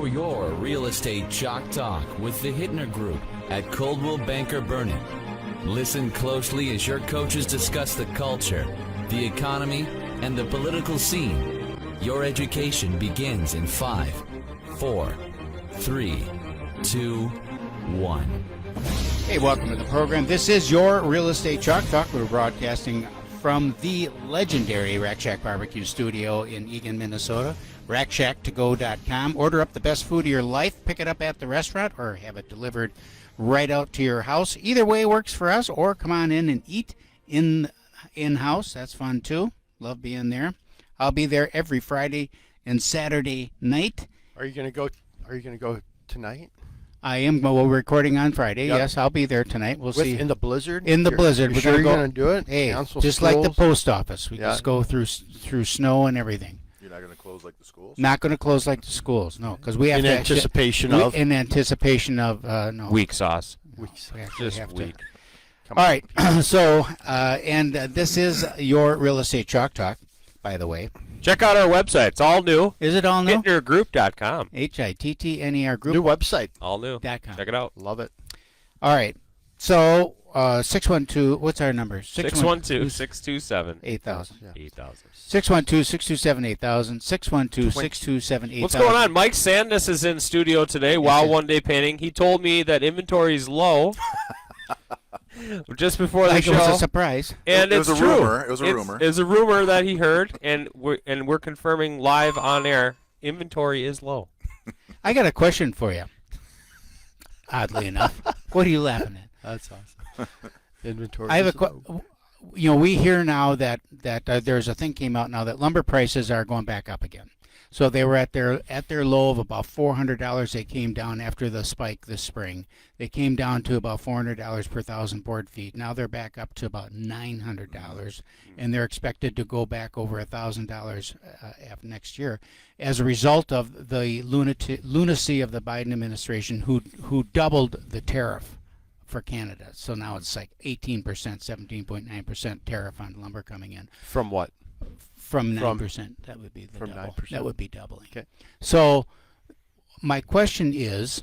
For your real estate chalk talk with the Hittner Group at Coldwell Banker Burnett. Listen closely as your coaches discuss the culture, the economy, and the political scene. Your education begins in 5, 4, 3, 2, 1. Hey, welcome to the program. This is your Real Estate Chalk Talk. We're broadcasting from the legendary Rack Shack Barbecue Studio in Eagan, Minnesota. RackShackToGo.com. Order up the best food of your life. Pick it up at the restaurant or have it delivered right out to your house. Either way works for us, or come on in and eat in-house. That's fun, too. Love being there. I'll be there every Friday and Saturday night. Are you going to go tonight? I am. Well, we're recording on Friday. Yep. Yes, I'll be there tonight. We'll see. In the blizzard? In the blizzard. You're We're sure gonna you're going to do it? Hey, Cancel just like the schools? post office. We just go through snow and everything. You're not going to close like the schools? Not going to close like the schools, no, because we have In to anticipation actually, of? in anticipation of no Weak sauce. No, we actually Just have to. weak. Come All on. right, so this is your Real Estate Chalk Talk, by the way. Check out our website. It's all new. Is it all new? HittnerGroup.com. HITTNER Group. New website. All new. .com. Check it out. Love it. All right, so 612. What's our number? 612-627. 8000. 8000. 612-627-8000. 612-627-8000. What's going on? Mike Sandness is in studio today. Wow, One Day Painting. He told me that inventory is low. Just before the Like show. it was a surprise. And It it's was a true. rumor. It was a rumor. It's a rumor that he heard, and we're confirming live on air. Inventory is low. I got a question for you. Oddly enough, what are you laughing at? That's awesome. Inventory. I have is we hear now that there's a thing came out now that lumber prices are going back up again. So they were at their low of about $400. They came down after the spike this spring. They came down to about $400 per thousand board feet. Now they're back up to about $900, and they're expected to go back over $1,000 after next year, as a result of the lunacy of the Biden administration, who doubled the tariff for Canada. So now it's like 18%, 17.9% tariff on lumber coming in. From what? From 9%. That would be the from double. 9%. That would be doubling. Okay. So my question is,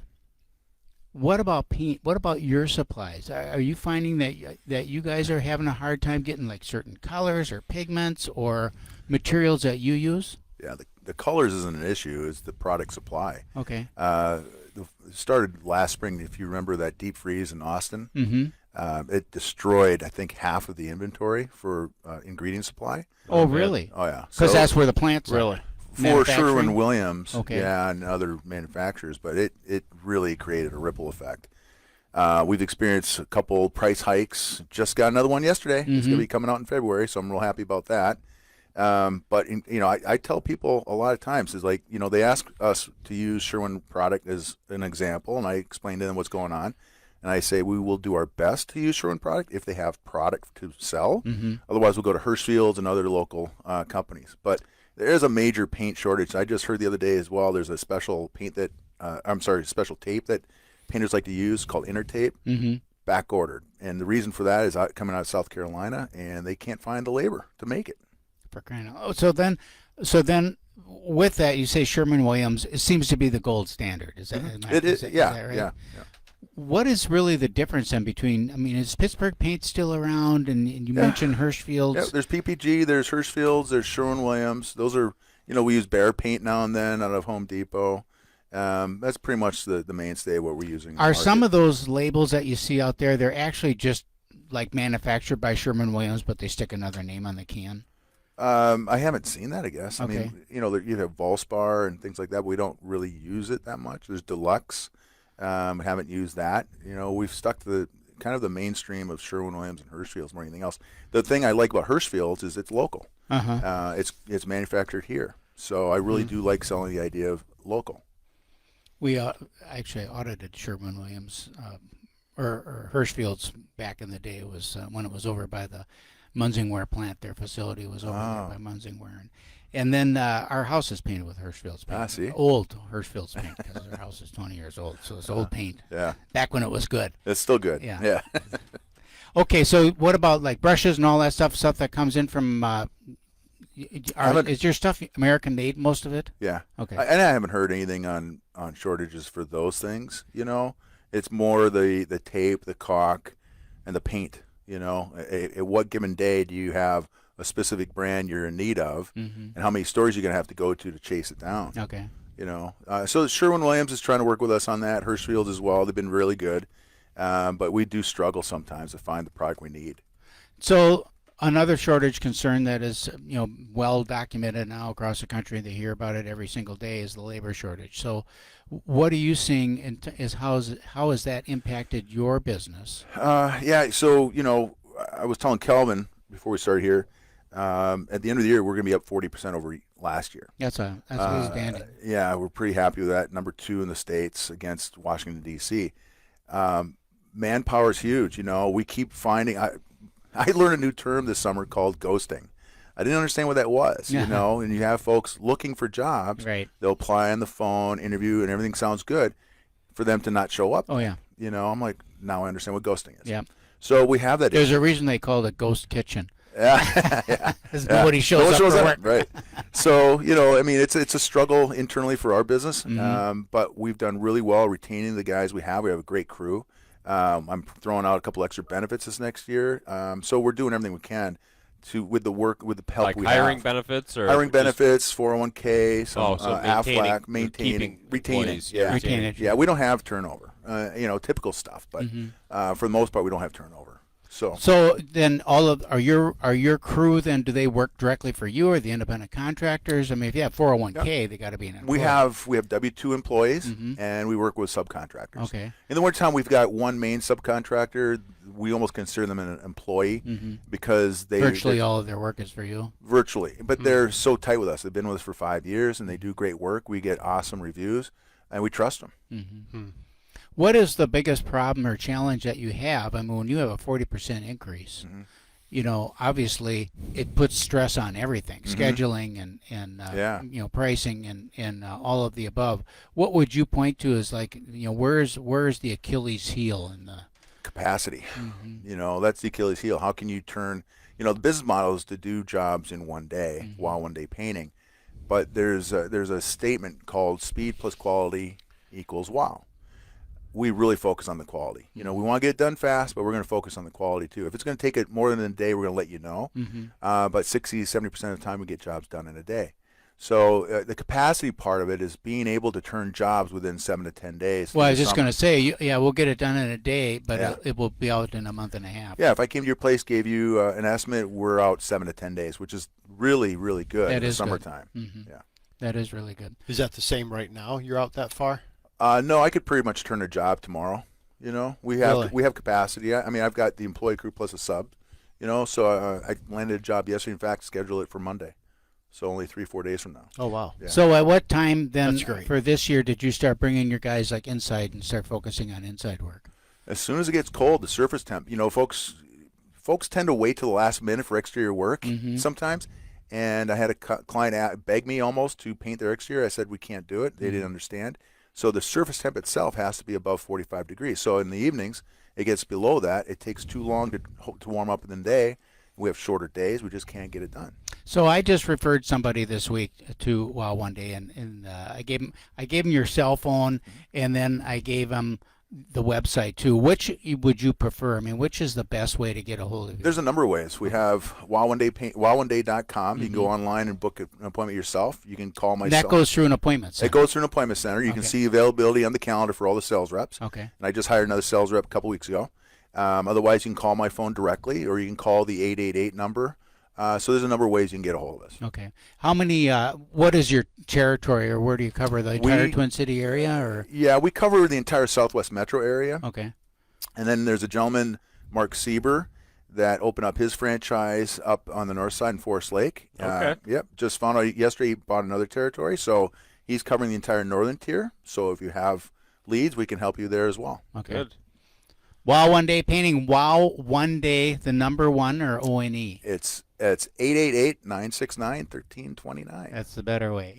what about paint? What about your supplies? Are you finding that you guys are having a hard time getting like certain colors or pigments or materials that you use? Yeah, the colors isn't an issue. It's the product supply. Okay. It started last spring, if you remember that deep freeze in Austin. Mm-hmm. It destroyed, I think, half of the inventory for ingredient supply. Oh, really? Oh, yeah. Because So that's where the plants Really? are. for Manufacturing? Sherwin-Williams, Okay. yeah, and other manufacturers, but it really created a ripple effect. We've experienced a couple price hikes. Just got another one yesterday. It's going to be coming out in February, so I'm real happy about that. But I tell people a lot of times is like, they ask us to use Sherwin product as an example, and I explain to them what's going on, and I say we will do our best to use Sherwin product if they have product to sell. Otherwise, we'll go to Hirschfield's and other local companies. But there is a major paint shortage. I just heard the other day as well. There's a special paint that special tape that painters like to use called Intertape. Back ordered, and the reason for that is coming out of South Carolina, and they can't find the labor to make it. For crying out. Oh, so then, with that, you say Sherwin-Williams. It seems to be the gold standard. Is that? It is, that right? yeah. What is really the difference then between? I mean, is Pittsburgh paint still around? And you mentioned Hirschfield's. Yeah, there's PPG, there's Hirschfield's, there's Sherwin-Williams. Those are, we use Behr paint now and then out of Home Depot. That's pretty much the mainstay what we're using. Are some of those labels that you see out there? They're actually just like manufactured by Sherwin-Williams, but they stick another name on the can. I haven't seen that, I guess. Okay. I mean, you have Volspar and things like that, but we don't really use it that much. There's Deluxe. Haven't used that. We've stuck to the mainstream of Sherwin-Williams and Hirschfield's more than anything else. The thing I like about Hirschfield's is it's local. It's manufactured here. So I really do like selling the idea of local. We actually audited Sherwin-Williams or Hirschfield's back in the day. It was when it was over by the Munsingware plant. Their facility was over there by Munsingware. And then our house is painted with Hirschfield's paint. See? Old Hirschfield's paint, because our house is 20 years old. So it's old paint. Yeah. Back when it was good. It's still good. Yeah. Okay, so what about like brushes and all that stuff that comes in from is your stuff American made, most of it? Yeah. Okay. And I haven't heard anything on shortages for those things. It's more the tape, the caulk, and the paint. At what given day do you have a specific brand you're in need of, and how many stores you're going to have to go to chase it down. Okay. So Sherwin-Williams is trying to work with us on that. Hirschfield as well. They've been really good, but we do struggle sometimes to find the product we need. So another shortage concern that is well documented now across the country, they hear about it every single day, is the labor shortage. So what are you seeing how has that impacted your business? Yeah, so I was telling Kelvin before we started here, at the end of the year we're going to be up 40% over last year. That's outstanding. Yeah, we're pretty happy with that. Number 2 in the States against Washington, D.C. Manpower is huge. We keep finding. I learned a new term this summer called ghosting. I didn't understand what that was, and you have folks looking for jobs. Right. They'll apply on the phone, interview, and everything sounds good for them to not show up. Oh, yeah. I'm like, now I understand what ghosting is. Yeah. So we have that. There's a reason they call it ghost kitchen. Yeah. Nobody shows up for work. Right. So, it's a struggle internally for our business, but we've done really well retaining the guys we have. We have a great crew. I'm throwing out a couple extra benefits this next year. So we're doing everything we can with the help like we hiring have. benefits or hiring benefits, 401k, some so Aflac, keeping retaining. employees, Yeah. Retaining. Yeah, we don't have turnover. Typical stuff, but for the most part, we don't have turnover. So then are your crew then, do they work directly for you or the independent contractors? I mean, if you have 401k, they got to be an employee. We have W-2 employees, and we work with subcontractors. Okay. In the wintertime, we've got one main subcontractor. We almost consider them an employee because virtually all of their work is for you. Virtually, but they're so tight with us. They've been with us for 5 years, and they do great work. We get awesome reviews, and we trust them. What is the biggest problem or challenge that you have? I mean, when you have a 40% increase, obviously it puts stress on everything, scheduling and pricing and all of the above. What would you point to as where's the Achilles heel in the capacity? That's the Achilles heel. How can you turn? The business model is to do jobs in one day while one day painting, but there's a statement called speed plus quality equals wow. We really focus on the quality. We want to get it done fast, but we're going to focus on the quality too. If it's going to take it more than a day, we're going to let you know. But 60-70% of the time, we get jobs done in a day. So the capacity part of it is being able to turn jobs within 7 to 10 days. Well, I was just going to say, we'll get it done in a day, but it will be out in a month and a half. Yeah, if I came to your place, gave you an estimate, we're out 7 to 10 days, which is really, really good in the summertime. Yeah, that is really good. Is that the same right now? You're out that far? No, I could pretty much turn a job tomorrow. We have capacity. I mean, I've got the employee crew plus a sub. So I landed a job yesterday. In fact, scheduled it for Monday. So only 3-4 days from now. Oh wow! Yeah. So at what time then That's great. for this year did you start bringing your guys inside and start focusing on inside work? As soon as it gets cold, the surface temp. Folks tend to wait till the last minute for exterior work sometimes. And I had a client beg me almost to paint their exterior. I said we can't do it. They didn't understand. So the surface temp itself has to be above 45 degrees. So in the evenings, it gets below that. It takes too long to warm up in the day. We have shorter days. We just can't get it done. So I just referred somebody this week to one day, and I gave him your cell phone, and then I gave him the website too. Which would you prefer? I mean, which is the best way to get a hold of you? There's a number of ways. We have wowonday.com. You can go online and book an appointment yourself. You can call myself. That goes through an appointment center. It goes through an appointment center. You can see availability on the calendar for all the sales reps. Okay. And I just hired another sales rep a couple weeks ago. Otherwise, you can call my phone directly, or you can call the 888 number. So there's a number of ways you can get a hold of us. Okay. How many? What is your territory, or where do you cover the entire Twin City area? Or yeah, we cover the entire Southwest metro area. Okay. And then there's a gentleman, Mark Sieber, that opened up his franchise up on the north side in Forest Lake. Okay. Yep. Just found out yesterday he bought another territory, so he's covering the entire northern tier. So if you have leads, we can help you there as well. Okay. Good. Wow One Day Painting. Wow One Day, the number one, or ONE? It's 888-969-1329. That's the better way.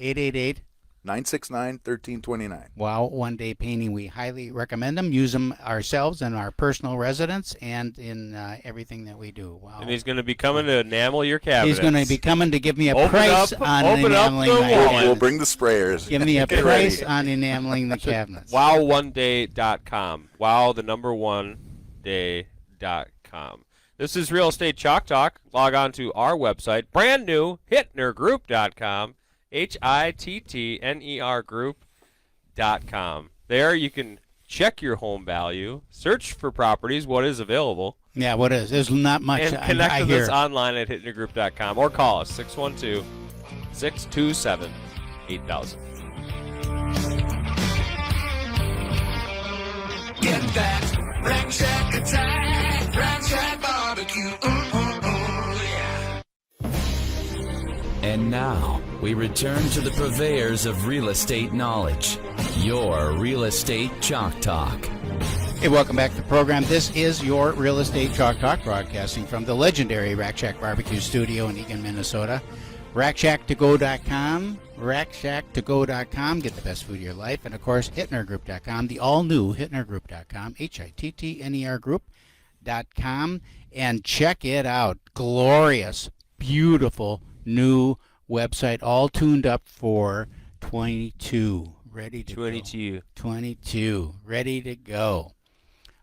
969-1329. Wow, One Day Painting. We highly recommend them. Use them ourselves in our personal residence and in everything that we do. Wow. And he's going to be coming to enamel your cabinets. He's going to be coming to give me a Open price up- on open up enameling the my wallet. cabinets. We'll bring the sprayers. Give me a Get price ready. on enameling the cabinets. Wow1day.com. Wow, the number one day.com. This is Real Estate Chalk Talk. Log on to our website, brand new, hittnergroup.com, HITTNER group.com. There you can check your home value, search for properties, what is available, Yeah, what is? There's not much. and connect I with hear. us online at hittnergroup.com or call us 612-627-8000. Get that Rack Shack attack, Rack Shack barbecue. Yeah. And now, we return to the purveyors of real estate knowledge. Your Real Estate Chalk Talk. Hey, welcome back to the program. This is your Real Estate Chalk Talk, broadcasting from the legendary Rack Shack Barbecue Studio in Eagan, Minnesota. RackShackToGo.com, RackShackToGo.com. Get the best food of your life. And, of course, HittnerGroup.com, the all-new HittnerGroup.com, HITTNER Group.com. And check it out. Glorious, beautiful, new website, all tuned up for 22. Ready to 22. go. 22. Ready to go.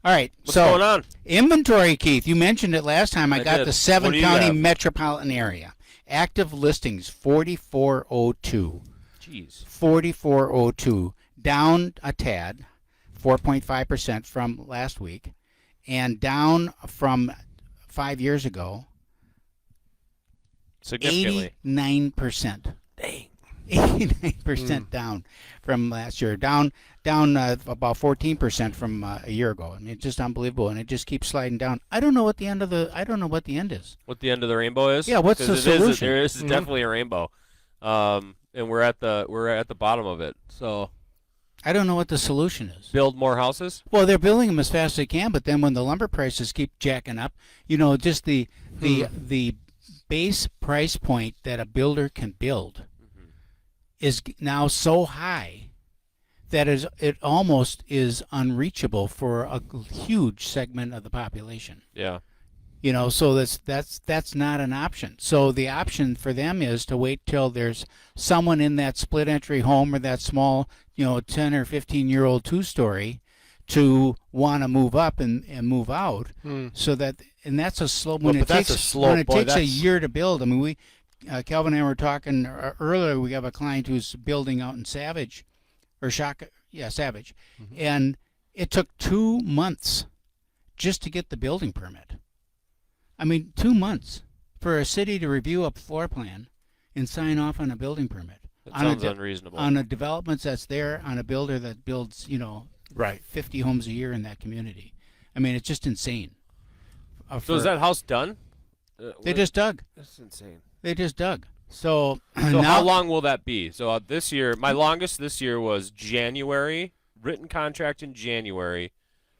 All right. What's so going on? inventory, Keith. You mentioned it last time. I got did. the What do you 7-county have? metropolitan area. Active listings, 4402. Jeez. 4402. Down a tad, 4.5% from last week. And down from 5 years ago, Significantly. 89%. Dang. 89% down from last year. Down about 14% from a year ago. I mean, it's just unbelievable, and it just keeps sliding down. I don't know what the end is. What the end of the rainbow is? Yeah, what's 'Cause the it is- solution? there is definitely a rainbow, and we're at the bottom of it. So I don't know what the solution is. build more houses. Well, they're building them as fast as they can, but then when the lumber prices keep jacking up, just the base price point that a builder can build is now so high that it almost is unreachable for a huge segment of the population. Yeah. So that's not an option. So the option for them is to wait till there's someone in that split entry home or that small, 10 or 15-year-old two-story to want to move up and move out. So that, and that's a slow, when it takes a year to build. I mean, we Calvin and I were talking earlier. We have a client who's building out in Savage, Savage, and it took 2 months just to get the building permit. I mean, 2 months for a city to review a floor plan and sign off on a building permit. That sounds unreasonable. On a development that's there, on a builder that builds, Right. 50 homes a year in that community. I mean, it's just insane. So is that house done? They just dug. That's insane. They just dug. So, So now, how long will that be? So this year, my longest this year was January. Written contract in January,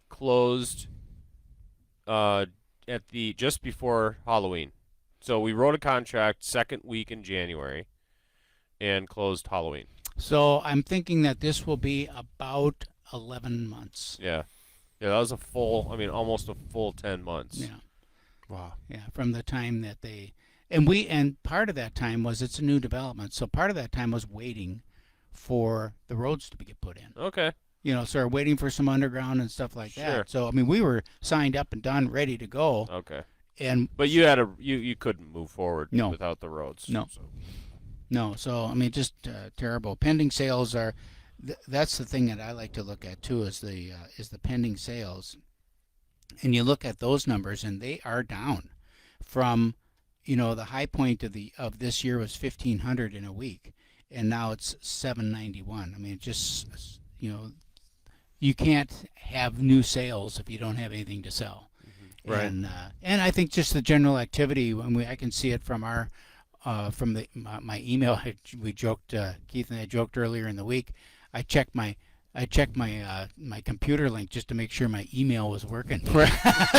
closed at the just before Halloween. So we wrote a contract second week in January, and closed Halloween. So I'm thinking that this will be about 11 months. Yeah, that was almost a full 10 months. Yeah. Wow. Yeah, from the time that and part of that time was it's a new development. So part of that time was waiting for the roads to get put in. Okay. So we're waiting for some underground and stuff like Sure. that. So I mean, we were signed up and done, ready to go. Okay. And But you couldn't move forward No. without the roads. No. So. no, so I mean, just terrible. Pending sales are. That's the thing that I like to look at too. Is the pending sales, and you look at those numbers, and they are down from, the high point of this year was 1,500 in a week, and now it's 791. I mean, it just you can't have new sales if you don't have anything to sell. Right. And I think just the general activity, I can see it from our my email. We joked, Keith and I joked earlier in the week. I checked my I checked my my computer link just to make sure my email was working.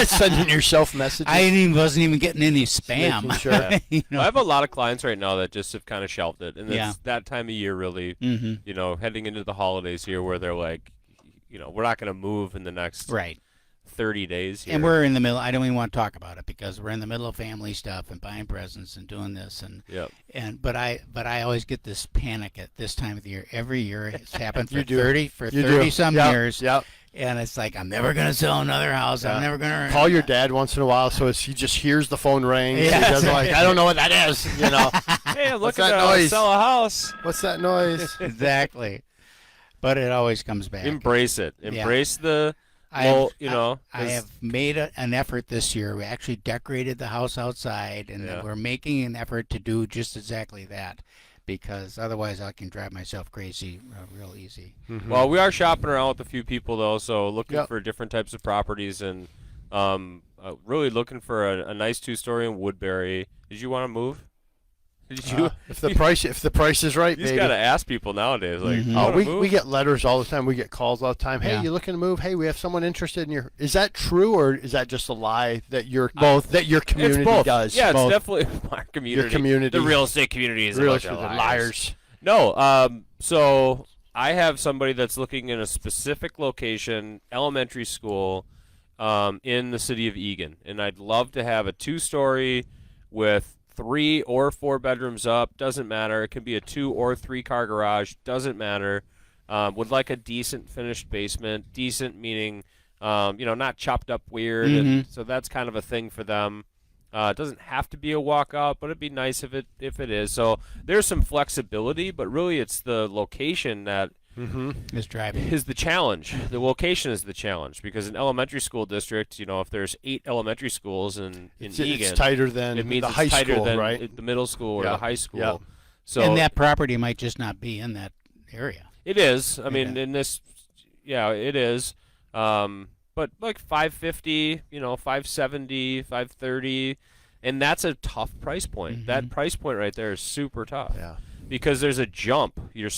Sending yourself messages. I wasn't even getting any spam. making sure. You know? I have a lot of clients right now that just have kind of shelved it, and it's Yeah. that time of year really. Mhm. You know, heading into the holidays here, where they're like, you know, we're not going to move in the next Right. 30 days here. And we're in the middle. I don't even want to talk about it because we're in the middle of family stuff and buying presents and doing this Yep. but I always get this panic at this time of the year. Every year it's happened for You do. 30 some Yep, years. Yep. And it's like I'm never gonna sell another house. I'm Yeah. never gonna Call your dad once in a while, so he just hears the phone ring. Yeah. He doesn't like, I don't know what that is. You know, Hey, I'm What's looking that to noise? sell a house. what's that noise? Exactly. But it always comes back. Embrace it. Embrace the. Well, you know, I have made an effort this year. We actually decorated the house outside, and Yeah. we're making an effort to do just exactly that, because otherwise I can drive myself crazy real easy. Well, we are shopping around with a few people though, so looking Yep. for different types of properties and really looking for a nice 2-story in Woodbury. Did you want to move? Did you? If the price is right, You just baby. gotta ask people nowadays. Like, Mhm. you Oh, wanna we move? get letters all the time. We get calls all the time. Hey, Yeah. you looking to move? Hey, we have someone interested in your. Is that true, or is that just a lie that your Both. that your It's community both. does? Yeah, it's Both. definitely our community. Your community. The real estate community is a Real bunch estate of liars. No, so I have somebody that's looking in a specific location, elementary school, in the city of Eagan, and I'd love to have a 2-story with 3 or 4 bedrooms up. Doesn't matter. It can be a 2 or 3 car garage. Doesn't matter. Would like a decent finished basement. Decent meaning, not chopped up weird. And so that's kind of a thing for them. It doesn't have to be a walkout, but it'd be nice if it is. So there's some flexibility, but really it's the location that Is driving. is the challenge. The location is the challenge because in elementary school district, if there's 8 elementary schools in Eagan, It's tighter than it means the it's high tighter school, than right? the middle school or Yeah. the high school. Yeah. So And that property might just not be in that area. it is. I mean, Yeah. in this, it is. But like 550, 570, 530, and that's a tough price point. That price point right there is super tough. Yeah. Because there's a jump. Your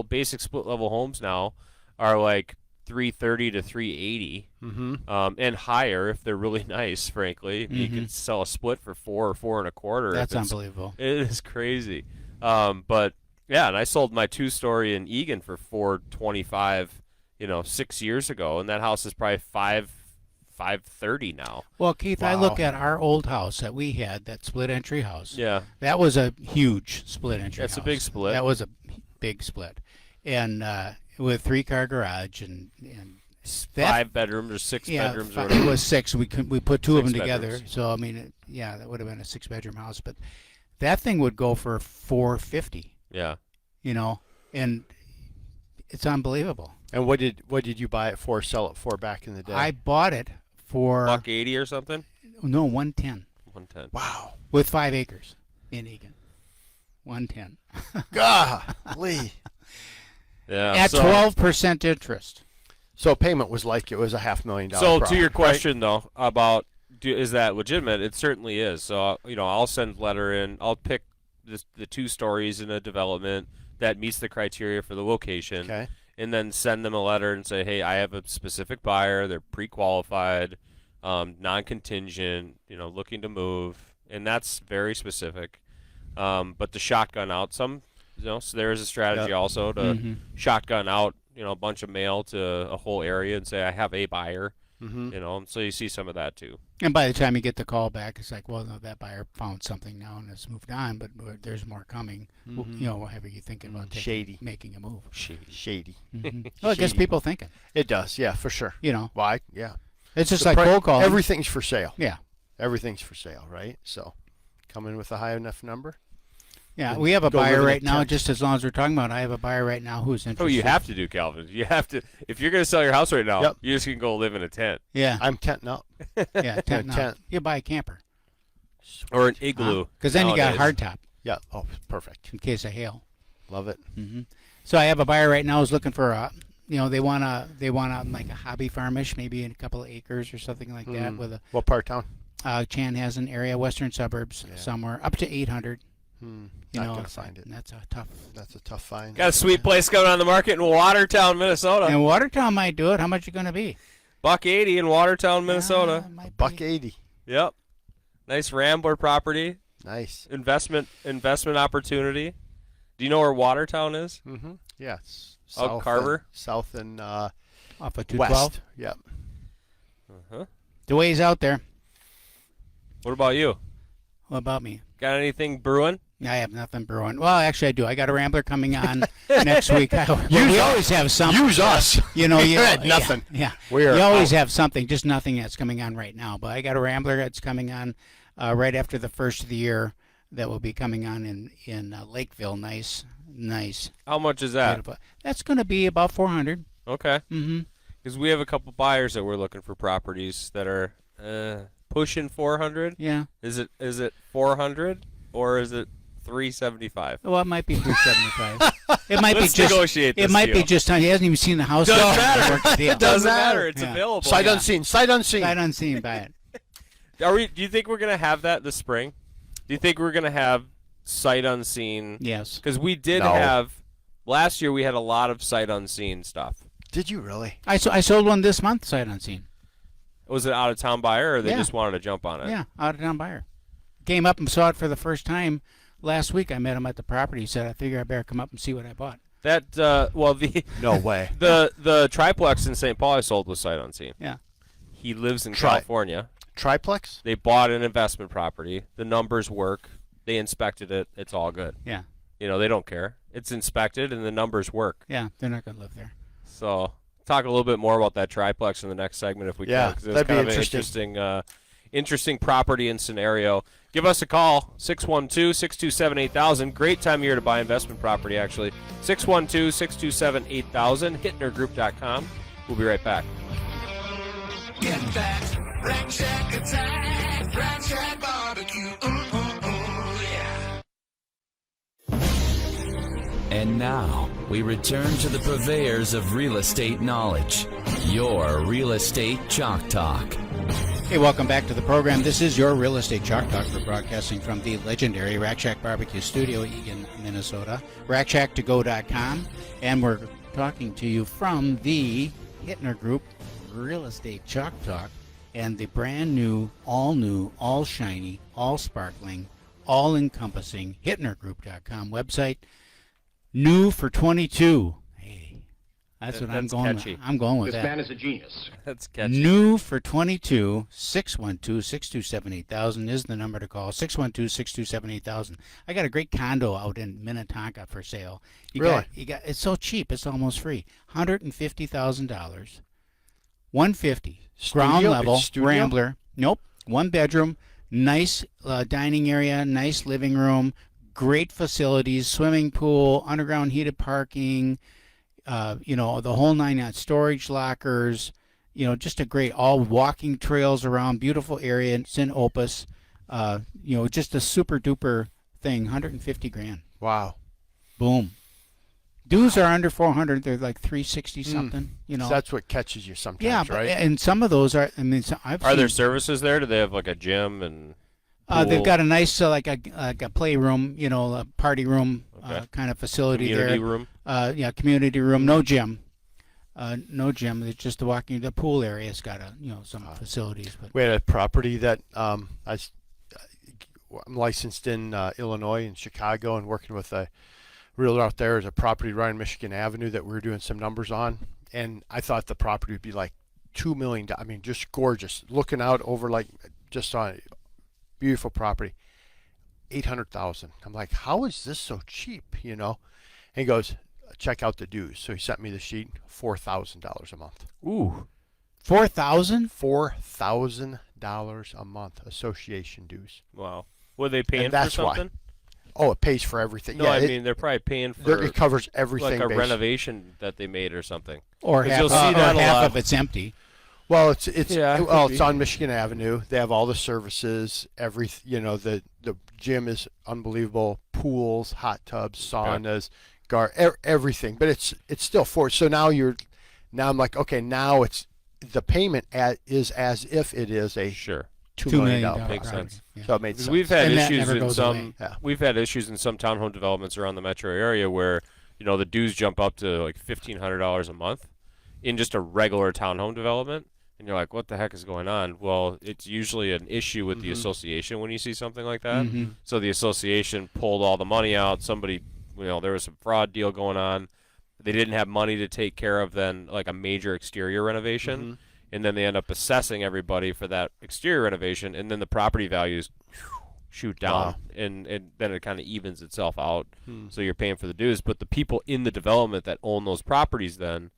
basic split level homes now are like 330 to 380, and higher if they're really nice. Frankly, you can sell a split for 4 or 4.25. That's if it's- unbelievable. It is crazy. But yeah, and I sold my 2-story in Eagan for 425, 6 years ago, and that house is probably 530 now. Well, Keith, I Wow. look at our old house that we had, that split entry house. Yeah. That was a huge split entry That's a house. big split. That was a big split. And with 3-car garage and that, 5 bedrooms or 6 bedrooms or it whatever. was 6. We put 2 of them 6 together. bedrooms. So I mean, that would have been a 6-bedroom house, but that thing would go for 450, Yeah. and it's unbelievable. And what did you buy it for? Sell it for back in the day? I bought it for $180 or something? 110 110. wow. with 5 acres in Eagan. 110 Golly. Yeah. at so, 12% interest. So payment was like it was a $500,000. So to project, your right? question though about is that legitimate? It certainly is. So I'll send letter in. I'll pick the 2 stories in a development that meets the criteria for the location, Okay. and then send them a letter and say, hey, I have a specific buyer. They're pre-qualified, non-contingent. Looking to move, and that's very specific. But the shotgun out some. So there is a strategy Yep. also to shotgun out, a bunch of mail to a whole area and say I have a buyer. So you see some of that too. And by the time you get the call back, it's like, well, no, that buyer found something now and has moved on, but there's more coming. Whatever you thinking about Shady. making a move. Shady. Well, it gets Shady. people thinking. It does, yeah, for sure. Why? Yeah. It's just The like pri- cold calling. Everything's for sale. Yeah. Everything's for sale, right? So, come in with a high enough number. Yeah, and we have a go live buyer in a right now, tent. just as long as we're talking about it, I have a buyer right now who's interested. Oh, you have to do, Calvin. You have to. If you're going to sell your house right now, Yep. you just can go live in a tent Yeah, I'm tenting up. yeah, tent. now. tent. You buy a camper. or an igloo. Because then you got nowadays. hardtop Yeah. Oh, perfect. in case of hail. Love it. So I have a buyer right now who's looking for a, they want like a hobby farmish, maybe in a couple of acres or something like that, with What part of town? a Chanhassen area, western suburbs, somewhere up to 800. You Not know, gonna find it. and that's a tough. That's a tough find. Got a sweet place coming on the market in Watertown, Minnesota. And Watertown might do it. How much you going to be? $180 in Watertown, Minnesota. Might be. $180. Yep. Nice Rambler property. Nice. Investment opportunity. Do you know where Watertown is? Mm-hmm. Yes. Out Carver? South and Off of 212. west. Yep. Uh-huh. The way's out there. What about you? What about me? Got anything brewing? I have nothing brewing. Well, actually, I do. I got a Rambler coming on next week. We always have something. Use us. You know, you had nothing. Yeah. We are You always out. have something, just nothing that's coming on right now. But I got a Rambler that's coming on right after the first of the year. That will be coming on in Lakeville. Nice. How much is that? Beautiful. That's going to be about 400. Okay. Mm-hmm. Because we have a couple buyers that we're looking for properties that are pushing 400. Yeah. Is it 400 or is it 375? Well, it might be 375. It might Let's be just. negotiate this It might be deal. just. He hasn't even seen the house. Doesn't yet. matter. Work the deal. It doesn't matter. matter. It's Yeah. available. Sight unseen. Sight unseen. Sight unseen by it. Do you think we're gonna have that this spring? Do you think we're gonna have sight unseen? Yes. Because we did No. have last year. We had a lot of sight unseen stuff. Did you really? I sold one this month. Sight unseen. Was it out of town buyer or they Yeah. just wanted to jump on it? Yeah, out of town buyer. Came up and saw it for the first time last week. I met him at the property. He said, "I figure I better come up and see what I bought." That well the No way. the triplex in St. Paul I sold was sight unseen. Yeah. He lives in Tri- California. Triplex? They bought an investment property. The numbers work. They inspected it. It's all good. Yeah. You know, they don't care. It's inspected and the numbers work. Yeah, they're not going to live there. So, talk a little bit more about that triplex in the next segment if we Yeah, can. Because it's that'd be kind of interesting. an interesting property and scenario. Give us a call, 612-627-8000. Great time of year to buy investment property, actually. 612-627-8000, hitnergroup.com. We'll be right back. Get that Rack Shack attack. Rack Shack barbecue. Yeah. And now, we return to the purveyors of real estate knowledge. Your Real Estate Chalk Talk. Hey, welcome back to the program. This is your Real Estate Chalk Talk. We're broadcasting from the legendary Rack Shack Barbecue Studio, Eagan, Minnesota. RackShackToGo.com. And we're talking to you from the Hittner Group Real Estate Chalk Talk and the brand new, all shiny, all sparkling, all encompassing HittnerGroup.com website. New for 22. Hey, that's what I'm That's going catchy. with. I'm going with This that. man is a genius. That's catchy. New for 22, 612-627-8000 is the number to call, 612-627-8000. I got a great condo out in Minnetonka for sale. Really? It's so cheap, it's almost free. $150,000. 150 ground Studio? level, It's studio? Rambler. Nope, one bedroom, nice dining area, nice living room, great facilities, swimming pool, underground heated parking, the whole 9 yards, storage lockers, just a great, all walking trails around, beautiful area. It's in Opus, just a super duper thing, 150 grand. Wow. Boom. Dues are under 400. They're like 360 something, So that's what catches you sometimes, Yeah, right? and some of those are, I've Are seen, there services there? Do they have like a gym and they've pool? got a nice, like a playroom, a party room Okay. kind of facility community there. room? Community room, no gym. No gym. It's just the pool area. It's got some facilities. But We had a property that I'm licensed in Illinois and Chicago and working with a realtor out there. Is a property right on Michigan Avenue that we were doing some numbers on, and I thought the property would be like $2 million. I mean, just gorgeous, looking out over like just on a beautiful property. 800,000. I'm like, how is this so cheap? And he goes, check out the dues. So he sent me the sheet. $4,000 a month. Ooh. 4,000. $4,000 a month association dues. Wow. Were they paying And for that's why. something? Oh, it pays for everything. No, yeah, I it, mean they're probably paying for it covers everything. like a based- renovation that they made or something. Or 'Cause half, you'll see or that a half lot. of it's empty. Well, it's Yeah, it well, could it's be. on Michigan Avenue. They have all the services. The gym is unbelievable. Pools, hot tubs, saunas, everything. But it's still for. So now I'm like, okay, now it's the payment is as if it is a Sure. $2 million $2 million Makes property. sense. Yeah. So it made Because sense. we've had And that issues never in goes some away. Yeah. we've had issues in some townhome developments around the metro area where the dues jump up to like $1,500 a month in just a regular townhome development, and you're like, what the heck is going on? Well, it's usually an issue with the association when you see something like that. Mhm. So the association pulled all the money out. Somebody, there was some fraud deal going on. They didn't have money to take care of then like a major exterior renovation, and then they end up assessing everybody for that exterior renovation, and then the property values shoot down, Wow. and then it kind of evens itself out. So you're paying for the dues, but the people in the development that own those properties then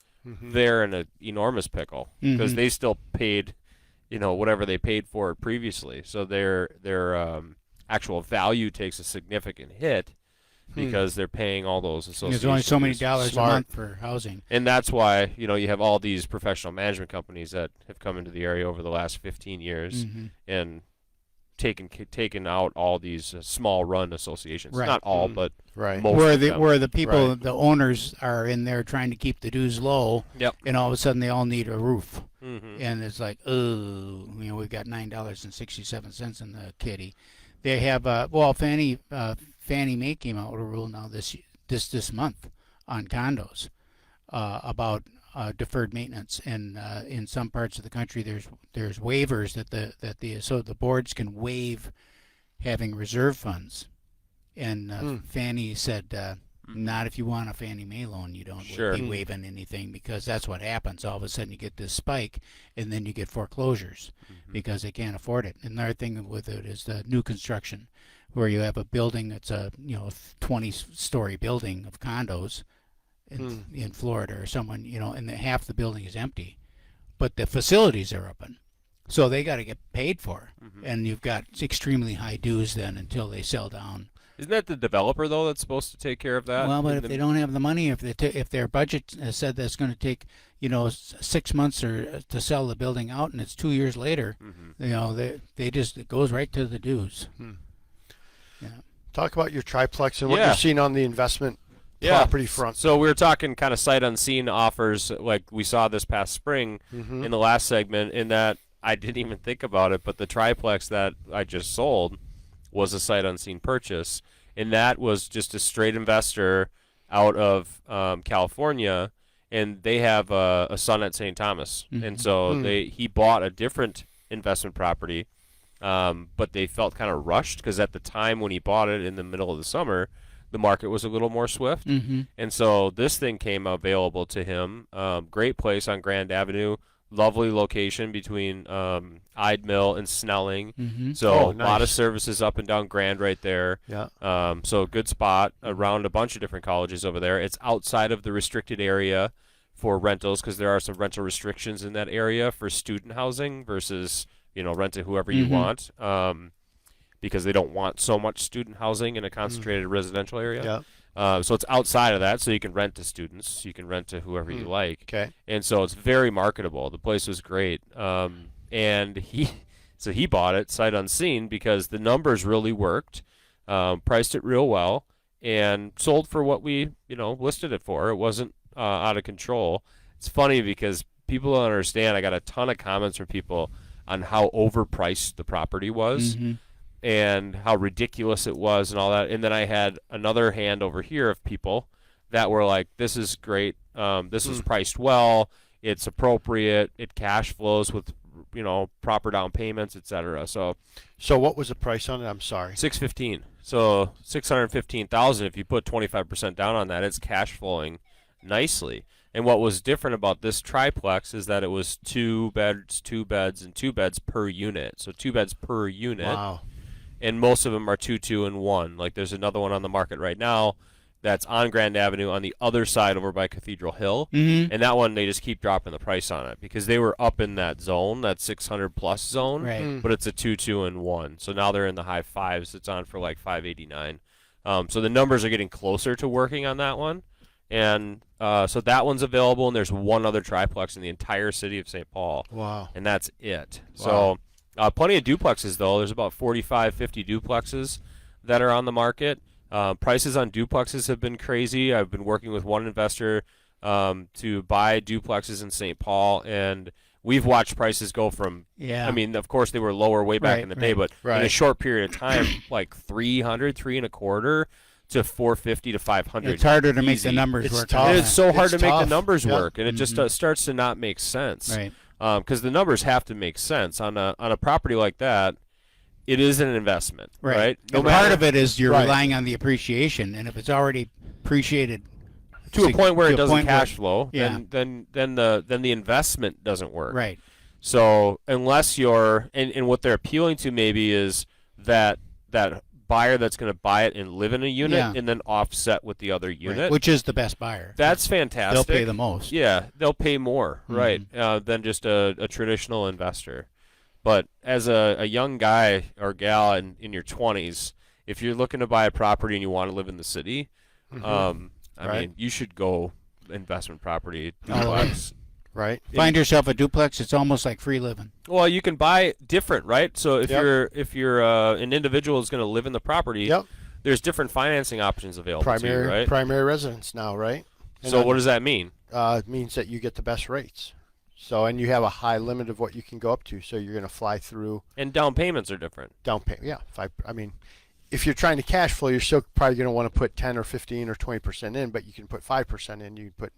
they're in an enormous pickle because they still paid, whatever they paid for it previously. So their actual value takes a significant hit because they're paying all those association There's only so many dues. dollars Smart. a month for housing. And that's why, you have all these professional management companies that have come into the area over the last 15 years and taken out all these small run associations. Right. Not all, but Right. most Where of them. the people, Right. the owners are in there trying to keep the dues low, Yep. and all of a sudden they all need a roof. Mhm. And it's like, oh, we've got $9.67 in the kitty. They have, Fannie Mae came out with a rule now this month on condos about deferred maintenance, and in some parts of the country there's waivers that the boards can waive having reserve funds, and Fannie said. Not if you want a Fannie Mae loan, you don't Sure. be waiving anything, because that's what happens. All of a sudden you get this spike, and then you get foreclosures because they can't afford it. Another thing with it is the new construction, where you have a building that's a 20-story building of condos in Florida or someone, and half the building is empty, but the facilities are open. So they got to get paid for, and you've got extremely high dues then until they sell down. Isn't that the developer, though, that's supposed to take care of that? Well, but if they don't have the money, if their budget has said that it's going to take 6 months or to sell the building out, and it's 2 years later, they just, it goes right to the dues. Yeah. Talk about your triplex and what Yeah. you're seeing on the investment property front. So we were talking kind of sight unseen offers like we saw this past spring in the last segment, in that I didn't even think about it, but the triplex that I just sold was a sight unseen purchase, and that was just a straight investor out of California, and they have a son at St. Thomas, and so he bought a different investment property, but they felt kind of rushed because at the time when he bought it in the middle of the summer, the market was a little more swift, and so this thing came available to him. Great place on Grand Avenue. Lovely location between Ide Mill and Snelling. So a lot of services up and down Grand right there. Yeah. So a good spot around a bunch of different colleges over there. It's outside of the restricted area for rentals because there are some rental restrictions in that area for student housing versus, rent to whoever you want, because they don't want so much student housing in a concentrated residential area. Yeah. So it's outside of that, so you can rent to students, you can rent to whoever you like. Okay. And so it's very marketable. The place was great. And he bought it sight unseen because the numbers really worked, priced it real well, and sold for what we, listed it for. It wasn't out of control. It's funny because people don't understand. I got a ton of comments from people on how overpriced the property was. And how ridiculous it was and all that. And then I had another hand over here of people that were like, this is great. This is priced well. It's appropriate. It cash flows with, proper down payments, etc. So what was the price on it? I'm sorry. $615,000. So $615,000. If you put 25% down on that, it's cash flowing nicely. And what was different about this triplex is that it was 2 beds, 2 beds, and 2 beds per unit. So 2 beds per unit. Wow. And most of them are 2, 2, and 1. Like there's another one on the market right now that's on Grand Avenue on the other side over by Cathedral Hill. And that one, they just keep dropping the price on it because they were up in that zone, that 600 plus zone. Right. But it's a 2, 2, and 1. So now they're in the high fives. It's on for like $589. So the numbers are getting closer to working on that one. And so that one's available, and there's one other triplex in the entire city of St. Paul. Wow. And that's it. Wow. So plenty of duplexes, though. There's about 45, 50 duplexes that are on the market. Prices on duplexes have been crazy. I've been working with one investor to buy duplexes in St. Paul, and we've watched prices go from. Yeah. I mean, of course, they were lower way back Right, in the day, right. but in a short period of time, like 300, 3.25 to 450 to 500. It's harder to make Easy. the numbers It's work. tough. on It's that. so hard It's to make the tough. numbers Yep. work, and it just starts to not make sense. Right. Because the numbers have to make sense on a property like that. It is an investment, right? And part of it is you're Right. relying on the appreciation, and if it's already appreciated to a point where to it a doesn't point where- cash flow, Yeah. then the investment doesn't work. right. So unless you're and what they're appealing to maybe is that buyer that's going to buy it and live in a unit Yeah. and then offset with the other unit. Which is the best buyer. That's fantastic. They'll pay the most. Yeah, they'll pay more, Mm-hmm. right, than just a traditional investor. But as a young guy or gal in your 20s, if you're looking to buy a property and you want to live in the city, I Right. mean, you should go investment property Oh, duplex. Right. Find yourself a duplex. It's almost like free living. Well, you can buy different, right? So if Yep. you're an individual who's going to live in the property, Yep. there's different financing options available to you, right? Primary residence now, right? And So then, what does that mean? it means that you get the best rates. So, and you have a high limit of what you can go up to. So you're going to fly through And down payments are different. down payment. Yeah. I mean, if you're trying to cash flow, you're still probably going to want to put 10 or 15 or 20% in, but you can put 5% in. You can put,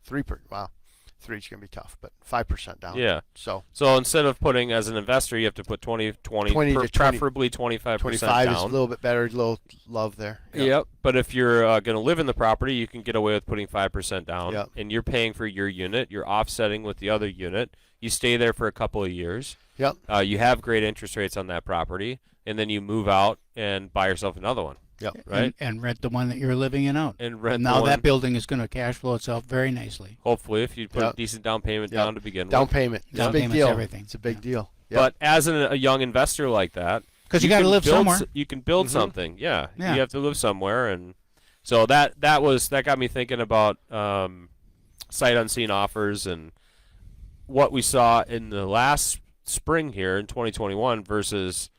3%. Wow. 3 is going to be tough, but 5% down. Yeah. So So instead of putting as an investor, you have to put 20 to 20. preferably 25% 25 down. is a little bit better, a little love there. Yep. But if you're going to live in the property, you can get away with putting 5% down, Yep. and you're paying for your unit. You're offsetting with the other unit. You stay there for a couple of years. Yep. You have great interest rates on that property, and then you move out and buy yourself another one. Yep. Right. And rent the one that you're living in out. And rent now the that one, building is going to cash flow itself very nicely. hopefully, if you put Yep. a decent down payment Yep. down to begin Down with. payment. It's Down a big payment's deal. everything. It's a big Yeah. deal. Yep. But as a young investor like that, Because you got to can live build somewhere. You can build Mhm. something. Yeah. Yeah. You have to live somewhere, and so that got me thinking about sight unseen offers and what we saw in the last spring here in 2021 versus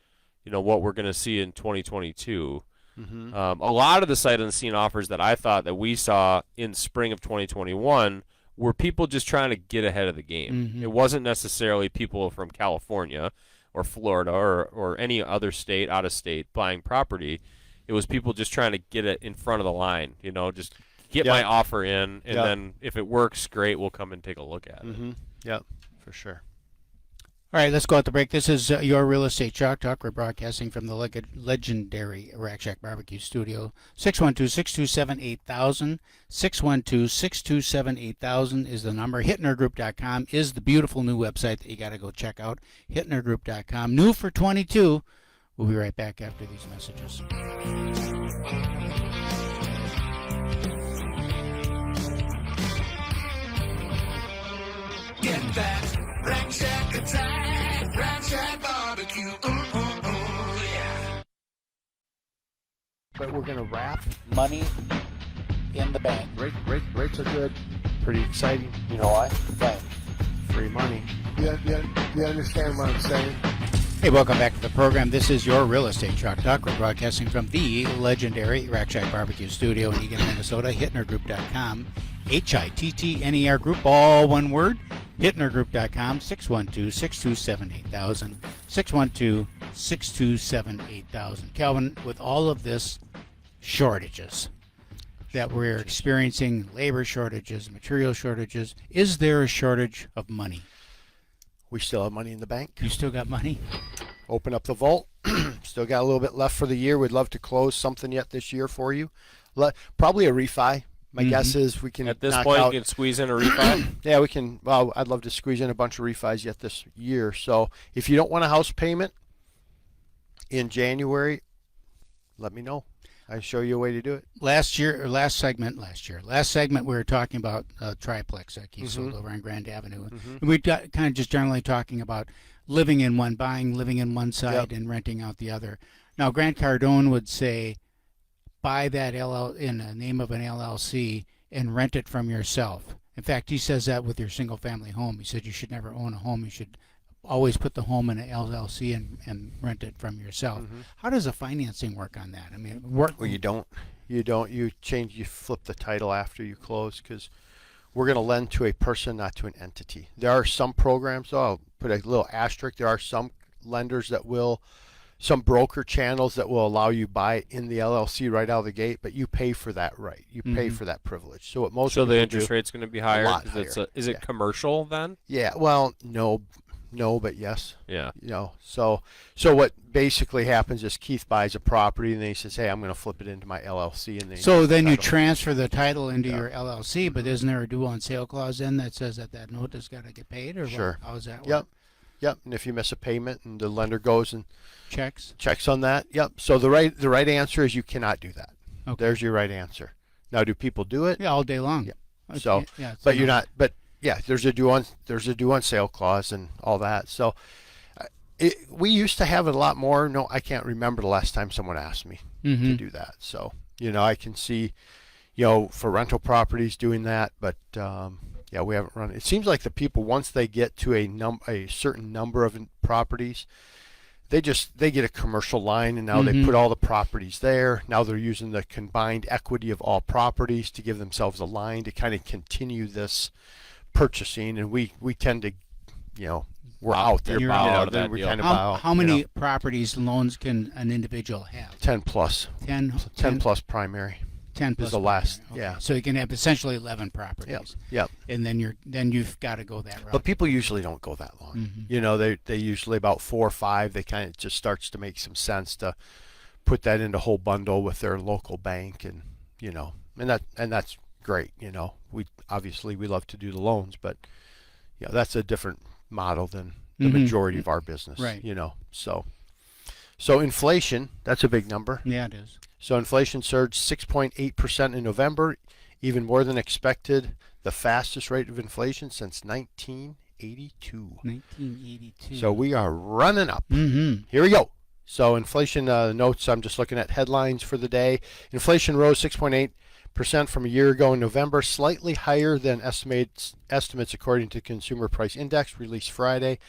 what we're going to see in 2022. A lot of the sight unseen offers that I thought that we saw in spring of 2021 were people just trying to get ahead of the game. Mhm. It wasn't necessarily people from California or Florida or any other state, out of state, buying property. It was people just trying to get it in front of the line, just get Yeah. my offer in, and Yeah. then if it works, great, we'll come and take a look at it. Mm-hmm. Yep. For sure. All right, let's go out the break. This is your Real Estate Chalk Talk. We're broadcasting from the legendary Rack Shack Barbecue Studio. 612-627-8000. 612-627-8000 is the number. HittnerGroup.com is the beautiful new website that you got to go check out. HittnerGroup.com. New for 22. We'll be right back after these messages. Get that Rack Shack attack, Rack Shack barbecue. Yeah. But we're going to wrap. Money in the bank. Rates are good. Pretty exciting. You know why? Right. Free money. You understand what I'm saying? Hey, welcome back to the program. This is your Real Estate Chalk Talk. We're broadcasting from the legendary Rack Shack Barbecue Studio in Eagan, Minnesota. HittnerGroup.com. HITTNER Group, all one word. HittnerGroup.com. 612-627-8000. 612-627-8000. Calvin, with all of this shortages that we're experiencing, labor shortages, material shortages, is there a shortage of money? We still have money in the bank. You still got money? Open up the vault. Still got a little bit left for the year. We'd love to close something yet this year for you. Probably a refi. My guess is we can At this knock point, out. you can squeeze in a refi. Yeah, we can. Well, I'd love to squeeze in a bunch of refis yet this year. So if you don't want a house payment in January, let me know. I show you a way to do it. Last segment, we were talking about triplex that Keith sold over on Grand Avenue. And we got kind of just generally talking about living in one side and renting out the other. Now, Grant Cardone would say, buy that in the name of an LLC and rent it from yourself. In fact, he says that with your single-family home. He said you should never own a home. You should always put the home in an LLC and rent it from yourself. How does the financing work on that? I mean, Well, you don't. You flip the title after you close because we're going to lend to a person, not to an entity. There are some programs, though, I'll put a little asterisk, there are some lenders that will, some broker channels that will allow you buy in the LLC right out of the gate, but you pay for that right. You pay for that privilege. So what most So people the interest do, rate's going to be higher. lot 'cause it's higher. is it Yeah. commercial then? Yeah, well, no, but yes. Yeah. You know, so what basically happens is Keith buys a property and then he says, "Hey, I'm going to flip it into my LLC," and then So then you title. transfer the title into Yeah. your LLC, but isn't there a due on sale clause then that says that note has got to get paid, or Sure. what? How does that work? Yep. And if you miss a payment and the lender goes and Checks. checks on that, yep. So the right answer is you cannot do that. Okay. There's your right answer. Now, do people do it? Yeah, all day long. Yeah. Okay, So, yeah, it's but a you're no. not. But yeah, there's a due on sale clause and all that. So we used to have it a lot more. No, I can't remember the last time someone asked me to do that. So I can see, for rental properties doing that, but yeah, we haven't run it. It seems like the people, once they get to a certain number of properties, they get a commercial line, and now they put all the properties there. Now they're using the combined equity of all properties to give themselves a line to kind of continue this purchasing, and we tend to, we're out there. You're out of that we deal. kind of How many properties loans can an individual have? 10 plus, 10 plus primary 10 is plus the last. primary. Okay. Yeah. So you can have essentially 11 properties. Yep. And then you've got to go that route. But people usually don't go that long. They usually about 4 or 5. They kind of just starts to make some sense to put that into whole bundle with their local bank, and and that's great. We obviously we love to do the loans, but that's a different model than the majority of our business. Right. So inflation, that's a big number. Yeah, it is. So inflation surged 6.8% in November, even more than expected, the fastest rate of inflation since 1982. 1982. So we are running up. Mm-hmm. Here we go. So inflation notes, I'm just looking at headlines for the day. Inflation rose 6.8% from a year ago in November, slightly higher than estimates according to Consumer Price Index released Friday.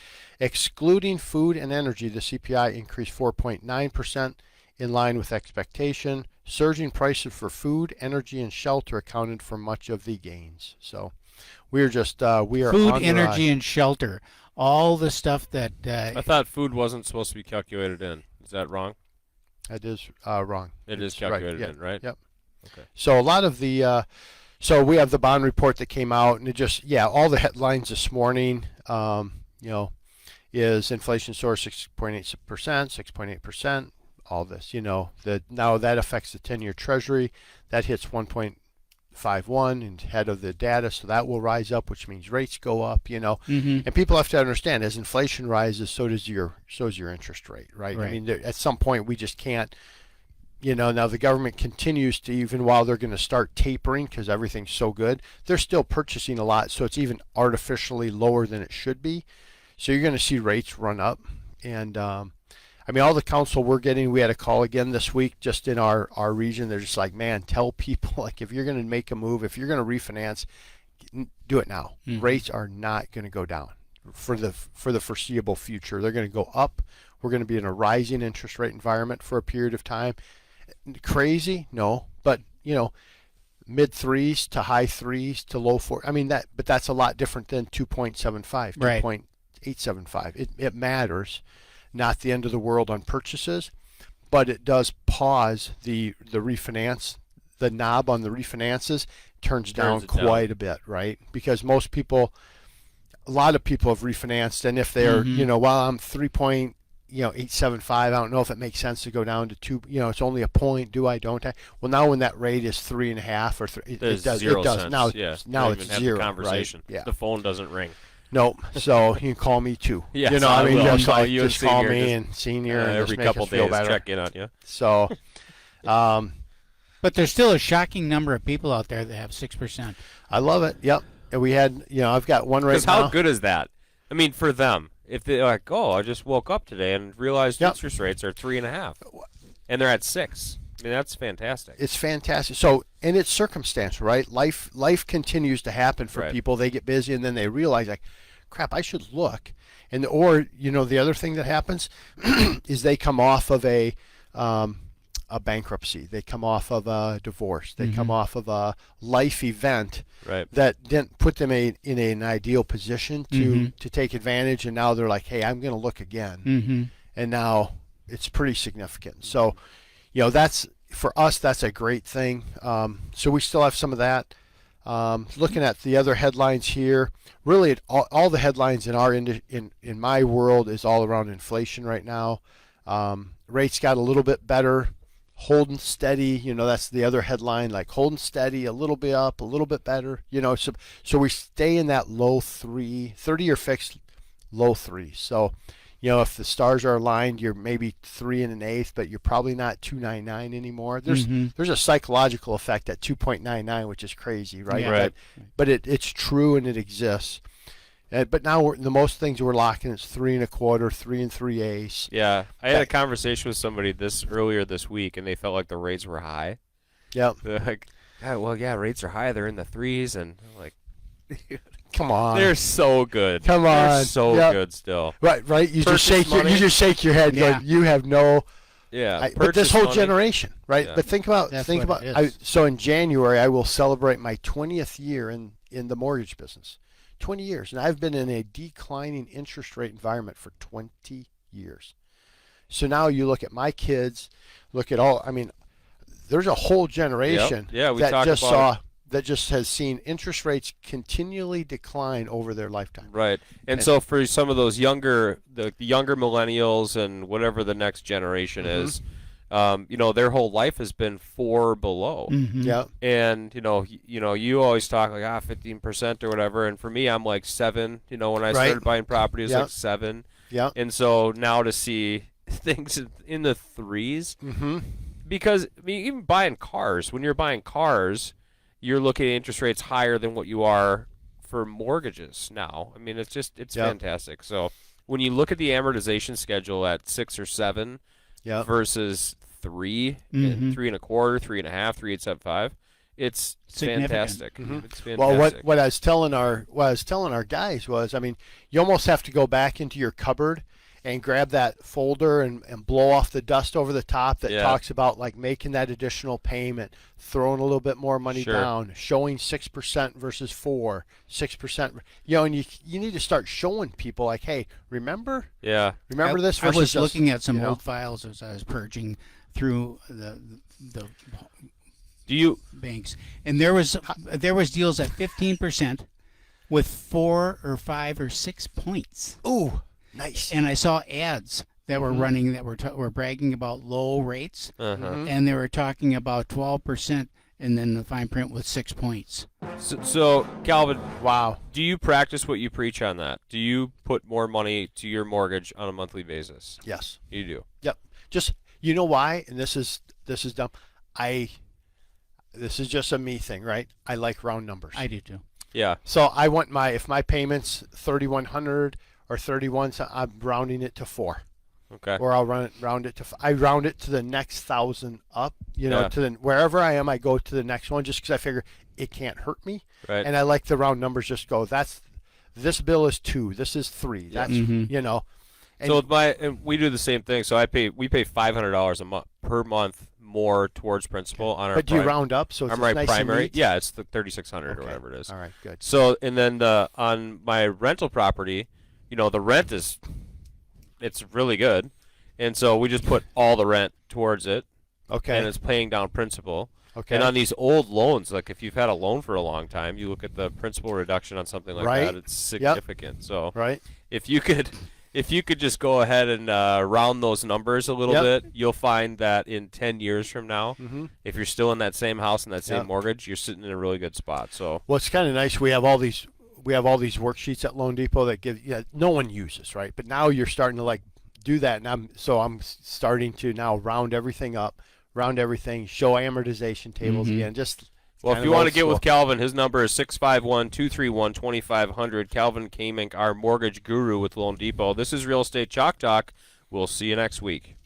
Excluding food and energy, the CPI increased 4.9%, in line with expectation. Surging prices for food, energy, and shelter accounted for much of the gains. So we are Food, on the energy, rise. and shelter. All the stuff that I thought food wasn't supposed to be calculated in. Is that wrong? That is wrong. It is It's right. calculated Yep. in, right? Yep. Okay. So a lot of the, so we have the bond report that came out, and it just, all the headlines this morning, is inflation soared 6.8%, 6.8%, all this, now that affects the 10-year Treasury. That hits 1.51 and ahead of the data, so that will rise up, which means rates go up, And people have to understand, as inflation rises, so does your interest rate, right? I mean, at some point we just can't. Now the government continues to, even while they're going to start tapering because everything's so good, they're still purchasing a lot, so it's even artificially lower than it should be. So you're going to see rates run up. And all the counsel we're getting, we had a call again this week just in our region. They're just like, man, tell people, like, if you're going to make a move, if you're going to refinance, do it now. Rates are not going to go down for the foreseeable future. They're going to go up. We're going to be in a rising interest rate environment for a period of time. Crazy? No, but mid 3s to high 3s to low 4. But that's a lot different than 2.75, Right. 2.875. It matters. Not the end of the world on purchases, but it does pause the refinance. The knob on the refinances turns down quite a bit, right? Because a lot of people have refinanced, and if they're, I'm 3.875, I don't know if it makes sense to go down to 2. It's only a point. Do I? Don't I? Well, now when that rate is 3.5 or 3, it does. Zero It does. sense. Now, Yeah. now Don't it's even have zero. the conversation. Right? Yeah. The phone doesn't ring. Nope. So you can call me too. Yes, I will. Just Call like you and just call Senior, me just, and Senior and every just make couple us feel days, better. check in on you. So, But there's still a shocking number of people out there that have 6%. I love it. Yep. And we had, I've got one right Because now. how good is that? For them, if they're like, oh, I just woke up today and realized interest rates are 3.5, and they're at 6. That's fantastic. It's fantastic. So, and it's circumstance, right? Life continues to happen for Right. people. They get busy and then they realize, like, crap, I should look. And the other thing that happens is they come off of a a bankruptcy. They come off of a divorce. They come off of a life event Right. that didn't put them in an ideal position to take advantage. And now they're like, hey, I'm going to look again. And now it's pretty significant. So, that's for us, that's a great thing. So we still have some of that. Looking at the other headlines here, really all the headlines in my world is all around inflation right now. Rates got a little bit better, holding steady. That's the other headline, like holding steady, a little bit up, a little bit better. So we stay in that low 30-year fixed, low 3. So, if the stars are aligned, you're maybe 3 1/8, but you're probably not 2.99 anymore. There's a psychological effect at 2.99, which is crazy, right? Yeah. Right. But it's true and it exists. But now the most things we're locking is 3 1/4, 3 3/8. Yeah, I had a conversation with somebody earlier this week, and they felt like the rates were high. Yep. They're like, yeah, rates are high. They're in the 3s, and I'm like, Come on. they're so good. Come They're on. so Yep. good still. Right. You just Purchase shake your head. Yeah. Going, you have no. Yeah, But this purchase whole money. generation, right? Yeah. But think That's about. what it is. So in January, I will celebrate my 20th year in the mortgage business. 20 years, and I've been in a declining interest rate environment for 20 years. So now you look at my kids, look at all. I mean, there's a whole generation Yep. Yeah, we that talked just about that just has seen interest rates continually decline over their lifetime. Right. And so for some of those the younger millennials and whatever the next generation is, their whole life has been 4 below. Yeah. And you always talk like 15% or whatever, and for me I'm like 7. When I started buying property it was like 7. Yeah. And so now to see things in the 3s, because even buying cars, when you're buying cars, you're looking at interest rates higher than what you are for mortgages now. I mean, it's fantastic. So when you look at the amortization schedule at 6 or 7 versus 3 and 3 1/4, 3 1/2, 3.875, it's fantastic. It's fantastic. Well, what I was telling our guys was, I mean, you almost have to go back into your cupboard and grab that folder and blow off the dust over the top that talks about like making that additional payment, throwing a little bit more money down, showing 6% versus 6%. And you need to start showing people like, hey, remember this. I Versus was just, looking at some old files as I was purging through the banks, and there was deals at 15% with 4 or 5 or 6 points. Ooh, nice. And I saw ads that were running that were bragging about low rates, and they were talking about 12%, and then the fine print with 6 points. So Calvin, Wow. do you practice what you preach on that? Do you put more money to your mortgage on a monthly basis? Yes. You do. Yep. Just, you know why? And this is dumb. This is just a me thing, right? I like round numbers. I do too. Yeah. So I want if my payment's 3,100 or 31, so I'm rounding it to 4. Okay. Or I'll round it to. I round it to the next 1,000 up. To wherever I am, I go to the next one just because I figure it can't hurt me. Right. And I like the round numbers. Just go. This bill is 2. This is 3. That's And So and we do the same thing. So we pay $500 per month more towards principal on our. But do you round up? So it's on my nice primary. and neat? Yeah, it's the 3,600 or whatever it is. All right, good. So and then on my rental property, the rent it's really good, and so we just put all the rent towards it. Okay. And it's paying down principal. Okay. And on these old loans, like if you've had a loan for a long time, you look at the principal reduction on something like that, it's significant. So Right. if you could just go ahead and round those numbers a little bit, you'll find that in 10 years from now, if you're still in that same house and that same mortgage, you're sitting in a really good spot. So Well, it's kind of nice. We have all these worksheets at Loan Depot that give no one uses, right? But now you're starting to like do that, and I'm starting to now round everything up, show amortization tables again. Just well, kind if you of want to old get school. with Calvin, his number is 651-231-2500. Calvin Kamink, our mortgage guru with Loan Depot. This is Real Estate Chalk Talk. We'll see you next week.